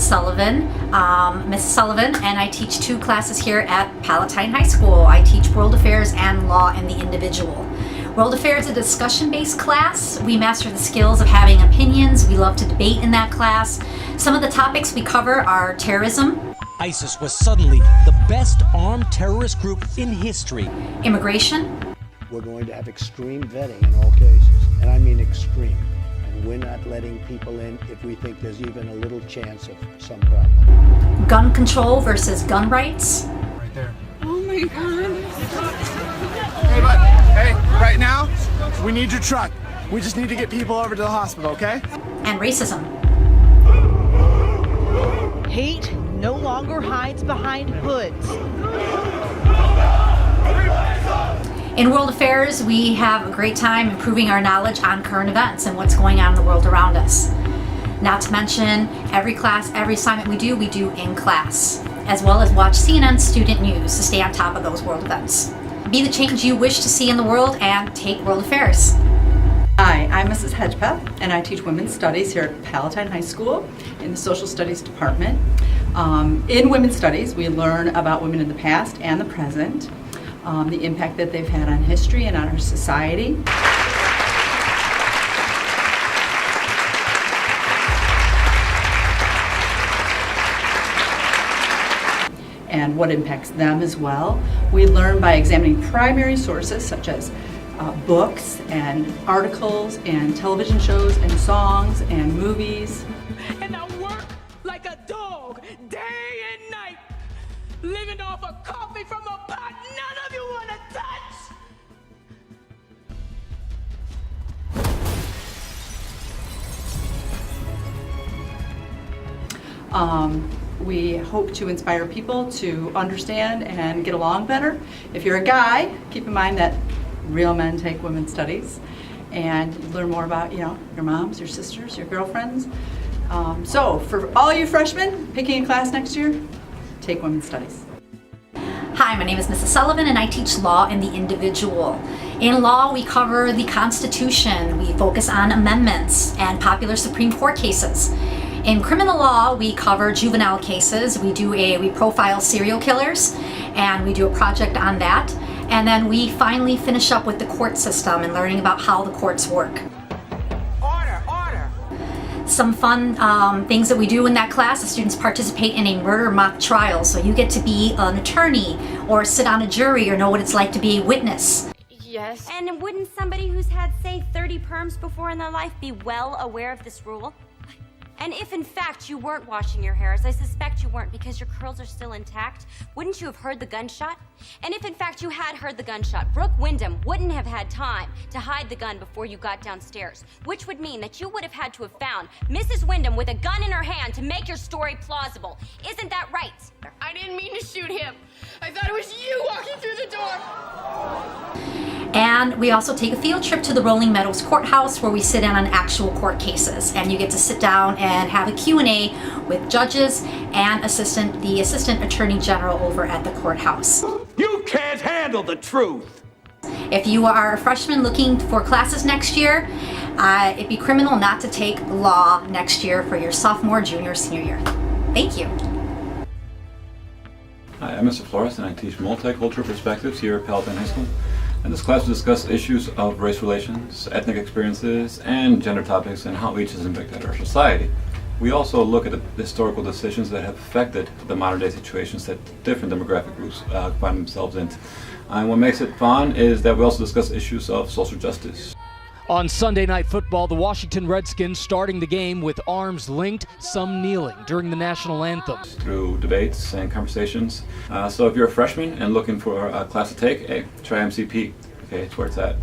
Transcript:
Sullivan, Mrs. Sullivan, and I teach 2 classes here at Palatine High School. I teach World Affairs and Law in the Individual. World Affairs is a discussion-based class. We master the skills of having opinions. We love to debate in that class. Some of the topics we cover are terrorism, ISIS was suddenly the best armed terrorist group in history. Immigration, We're going to have extreme vetting in all cases, and I mean extreme. And we're not letting people in if we think there's even a little chance of some problem. gun control versus gun rights, Right there. Oh my God. Hey, bud. Hey, right now, we need your truck. We just need to get people over to the hospital, okay? and racism. Hate no longer hides behind hoods. In World Affairs, we have a great time improving our knowledge on current events and what's going on in the world around us. Not to mention, every class, every assignment we do in class, as well as watch CNN Student News to stay on top of those world events. Be the change you wish to see in the world and take World Affairs. Hi, I'm Mrs. Hedgepeth, and I teach Women's Studies here at Palatine High School in the Social Studies Department. In Women's Studies, we learn about women in the past and the present, the impact that they've had on history and on our society. And what impacts them as well. We learn by examining primary sources such as books and articles and television shows and songs and movies. And I work like a dog day and night, living off a coffee from a pot none of you want to touch. We hope to inspire people to understand and get along better. If you're a guy, keep in mind that real men take women's studies, and learn more about, your moms, your sisters, your girlfriends. So for all you freshmen picking a class next year, take women's studies. Hi, my name is Mrs. Sullivan and I teach law in the individual. In law, we cover the Constitution, we focus on amendments and popular Supreme Court cases. In criminal law, we cover juvenile cases, we profile serial killers, and we do a project on that. And then we finally finish up with the court system and learning about how the courts work. Order. Some fun things that we do in that class, the students participate in a murder mock trial. So you get to be an attorney or sit on a jury or know what it's like to be a witness. Yes. And wouldn't somebody who's had, say, 30 perms before in their life be well aware of this rule? And if in fact you weren't washing your hair, as I suspect you weren't because your curls are still intact, wouldn't you have heard the gunshot? And if in fact you had heard the gunshot, Brooke Wyndham wouldn't have had time to hide the gun before you got downstairs, which would mean that you would have had to have found Mrs. Wyndham with a gun in her hand to make your story plausible. Isn't that right? I didn't mean to shoot him. I thought it was you walking through the door. And we also take a field trip to the Rolling Meadows Courthouse where we sit in on actual court cases. And you get to sit down and have a Q&A with judges and the Assistant Attorney General over at the courthouse. You can't handle the truth! If you are a freshman looking for classes next year, it'd be criminal not to take law next year for your sophomore, junior, senior year. Thank you. Hi, I'm Mr. Flores and I teach Multicultural Perspectives here at Palatine High School. And this class will discuss issues of race relations, ethnic experiences, and gender topics and how each has impacted our society. We also look at the historical decisions that have affected the modern day situations that different demographic groups find themselves in. And what makes it fun is that we also discuss issues of social justice. On Sunday Night Football, the Washington Redskins starting the game with arms linked, some kneeling during the national anthem. Through debates and conversations. So if you're a freshman and looking for a class to take, hey, try MCP. Okay, it's where it's at.